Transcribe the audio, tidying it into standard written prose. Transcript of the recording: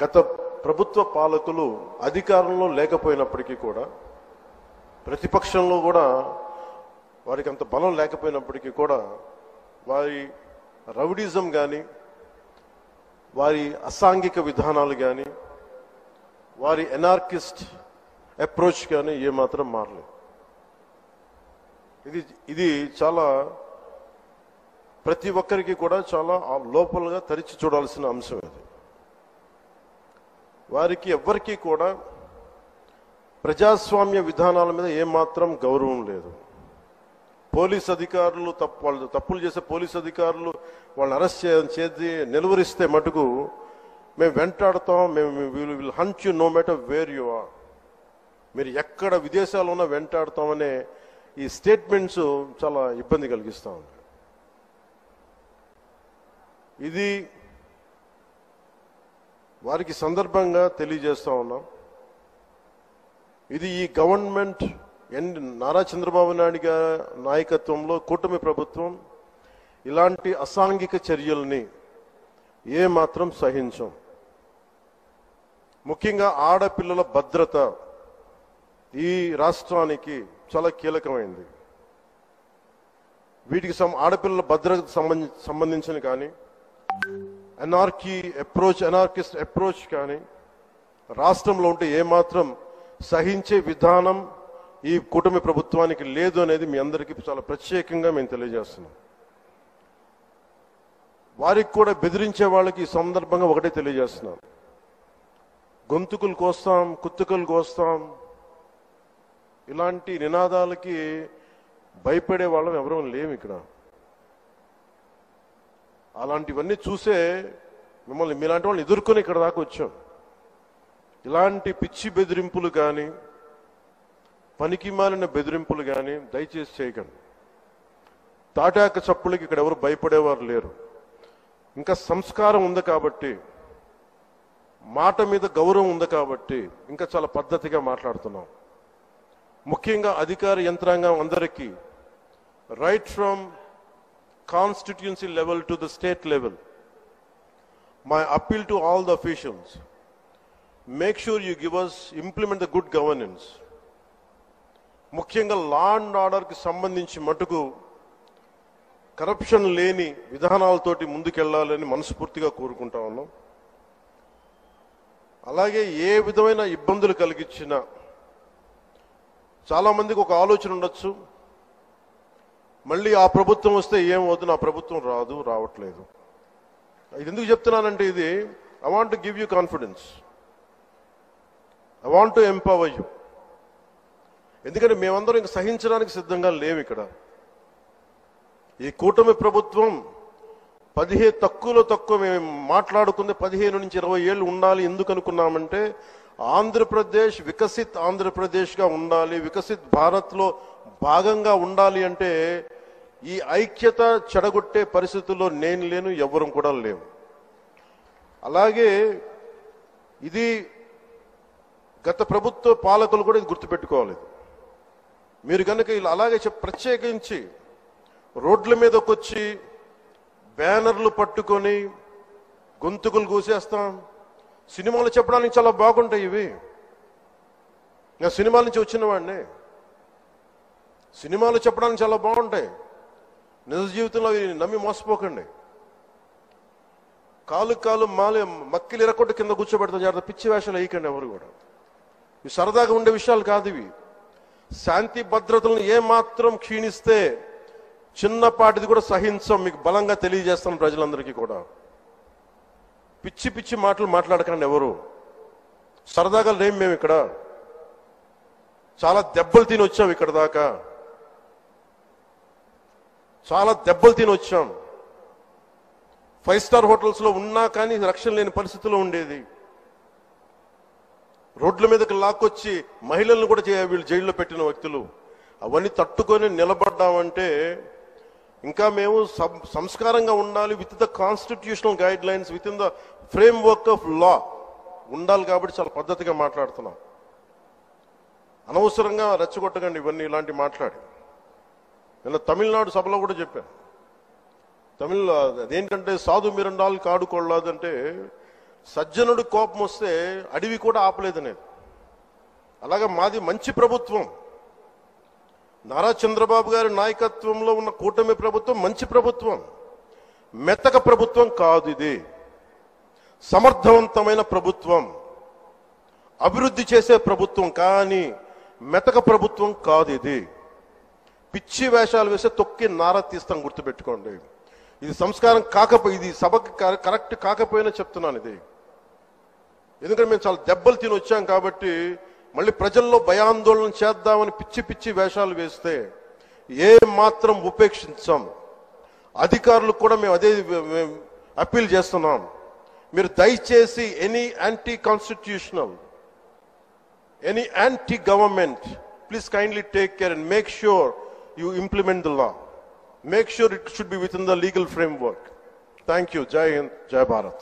గత ప్రభుత్వ పాలకులు అధికారంలో లేకపోయినప్పటికీ కూడా ప్రతిపక్షంలో కూడా వారికి అంత బలం లేకపోయినప్పటికీ కూడా వారి రౌడీజం కానీ వారి అసాంఘిక విధానాలు కానీ వారి ఎనార్కిస్ట్ అప్రోచ్ కానీ ఏమాత్రం మారలేదు. ఇది చాలా ప్రతి ఒక్కరికి కూడా చాలా లోపలగా తరిచి చూడాల్సిన అంశం. ఇది వారికి ఎవ్వరికీ కూడా ప్రజాస్వామ్య విధానాల మీద ఏమాత్రం గౌరవం లేదు. పోలీస్ అధికారులు వాళ్ళు తప్పులు చేసే పోలీస్ అధికారులు వాళ్ళని అరెస్ట్ చేసి నిలువరిస్తే మటుకు మేము వెంటాడతాం, మేము will hunt you no matter where you are, మీరు ఎక్కడ విదేశాల్లో ఉన్నా వెంటాడతామనే ఈ స్టేట్మెంట్స్ చాలా ఇబ్బంది కలిగిస్తూ ఉంది. ఇది వారికి సందర్భంగా తెలియజేస్తా ఉన్నాం. ఇది ఈ గవర్నమెంట్ నారా చంద్రబాబు నాయుడు గారి నాయకత్వంలో కూటమి ప్రభుత్వం ఇలాంటి అసాంఘిక చర్యల్ని ఏమాత్రం సహించం. ముఖ్యంగా ఆడపిల్లల భద్రత ఈ రాష్ట్రానికి చాలా కీలకమైంది. వీటికి ఆడపిల్లల భద్రతకు సంబంధించిన కానీ ఎనార్కిస్ట్ అప్రోచ్ కానీ రాష్ట్రంలో ఉంటే ఏమాత్రం సహించే విధానం ఈ కూటమి ప్రభుత్వానికి లేదు అనేది మీ అందరికీ చాలా ప్రత్యేకంగా మేము తెలియజేస్తున్నాం. వారికి కూడా బెదిరించే వాళ్ళకి ఈ సందర్భంగా ఒకటే తెలియజేస్తున్నాం, గొంతుకులు కోస్తాం, కుత్తుకలు కోస్తాం, ఇలాంటి నినాదాలకి భయపడే వాళ్ళం ఎవరూ లేము ఇక్కడ. అలాంటివన్నీ చూసే మిమ్మల్ని మీలాంటి వాళ్ళని ఎదుర్కొని ఇక్కడ దాకా వచ్చాం. ఇలాంటి పిచ్చి బెదిరింపులు కానీ పనికి మాలిన బెదిరింపులు కానీ దయచేసి చేయకండి. తాటాక చప్పులకి ఇక్కడ ఎవరు భయపడేవారు లేరు. ఇంకా సంస్కారం ఉంది కాబట్టి, మాట మీద గౌరవం ఉంది కాబట్టి ఇంకా చాలా పద్ధతిగా మాట్లాడుతున్నాం. ముఖ్యంగా అధికార యంత్రాంగం అందరికీ right from constituency level to the state level, my appeal to all the officials, make sure you implement the good governance. ముఖ్యంగా లా అండ్ ఆర్డర్కి సంబంధించి మటుకు కరప్షన్ లేని విధానాలతోటి ముందుకెళ్లాలని మనస్ఫూర్తిగా కోరుకుంటా ఉన్నాం. అలాగే ఏ విధమైన ఇబ్బందులు కలిగించినా చాలా మందికి ఒక ఆలోచన ఉండొచ్చు, మళ్ళీ ఆ ప్రభుత్వం వస్తే ఏమవుతుంది, ఆ ప్రభుత్వం రావట్లేదు. ఇది ఎందుకు చెప్తున్నానంటే, ఇది I want to give you confidence, I want to empower you. ఎందుకంటే మేమందరం ఇంక సహించడానికి సిద్ధంగా లేవు. ఇక్కడ ఈ కూటమి ప్రభుత్వం తక్కువ మేము మాట్లాడుకుంది 15 నుంచి 20 ఏళ్ళు ఉండాలి. ఎందుకు అనుకున్నామంటే ఆంధ్రప్రదేశ్ వికసిత్ ఆంధ్రప్రదేశ్గా ఉండాలి, వికసిత్ భారత్లో భాగంగా ఉండాలి. అంటే ఈ ఐక్యత చెడగొట్టే పరిస్థితుల్లో నేను లేను, ఎవరు కూడా లేవు. అలాగే ఇది గత ప్రభుత్వ పాలకులు కూడా ఇది గుర్తుపెట్టుకోవాలి. మీరు కనుక ఇలా అలాగే ప్రత్యేకించి రోడ్ల మీదకి వచ్చి బ్యానర్లు పట్టుకొని గొంతుకులు కూసేస్తాం, సినిమాలు చెప్పడానికి చాలా బాగుంటాయి. ఇవి నా సినిమాల నుంచి వచ్చిన వాడిని, సినిమాలు చెప్పడానికి చాలా బాగుంటాయి. నిజ జీవితంలో నమ్మి మోసపోకండి. కాలు మక్కిలు ఎరకొట్టు కింద కూర్చోబెడతాం. జాగ్రత్త, పిచ్చి వేషాలు వేయకండి ఎవరు కూడా. ఇవి సరదాగా ఉండే విషయాలు కాదు. ఇవి శాంతి భద్రతలను ఏమాత్రం క్షీణిస్తే చిన్నపాటిది కూడా సహించం. మీకు బలంగా తెలియజేస్తాం ప్రజలందరికీ కూడా. పిచ్చి పిచ్చి మాటలు మాట్లాడకండి ఎవరు. సరదాగా లేం మేము ఇక్కడ. చాలా దెబ్బలు తిని వచ్చాం ఇక్కడ దాకా, చాలా దెబ్బలు తిని వచ్చాం. 5 స్టార్ హోటల్స్లో ఉన్నా కానీ రక్షణ లేని పరిస్థితిలో ఉండేది. రోడ్ల మీదకి లాక్కొచ్చి మహిళలను కూడా వీళ్ళు జైల్లో పెట్టిన వ్యక్తులు. అవన్నీ తట్టుకొని నిలబడ్డామంటే ఇంకా మేము సంస్కారంగా ఉండాలి. With the constitutional guide lines, with in the frame work of law ఉండాలి. కాబట్టి చాలా పద్ధతిగా మాట్లాడుతున్నాం. అనవసరంగా రెచ్చగొట్టకండి ఇవన్నీ ఇలాంటి మాట్లాడి. నిన్న తమిళనాడు సభలో కూడా చెప్పాను, తమిళ అదేంటంటే సాధు మిరండాలు కాడు కొళ్ళాదంటే సజ్జనుడు కోపం వస్తే అడవి కూడా ఆపలేదనేది. అలాగే మాది మంచి ప్రభుత్వం. నారా చంద్రబాబు గారి నాయకత్వంలో ఉన్న కూటమి ప్రభుత్వం మంచి ప్రభుత్వం, మెతక ప్రభుత్వం కాదు. ఇది సమర్థవంతమైన ప్రభుత్వం, అభివృద్ధి చేసే ప్రభుత్వం, కానీ మెతక ప్రభుత్వం కాదు. ఇది పిచ్చి వేషాలు వేసే తొక్కి నారా తీస్తాం, గుర్తుపెట్టుకోండి. ఇది సంస్కారం కాకపోయి, ఇది సభకి కరెక్ట్ కాకపోయినా చెప్తున్నాను ఇది. ఎందుకంటే మేము చాలా దెబ్బలు తిని వచ్చాం కాబట్టి మళ్ళీ ప్రజల్లో భయాందోళన చేద్దామని పిచ్చి పిచ్చి వేషాలు వేస్తే ఏ మాత్రం ఉపేక్షించాం. అధికారులకు కూడా మేము అదే అప్పీల్ చేస్తున్నాం. మీరు దయచేసి any anti constitutional, any anti government, please kindly take care and make sure you implement the law. Make sure it should be within the legal framework. Thank you. Jai Hind, Jai Bharat.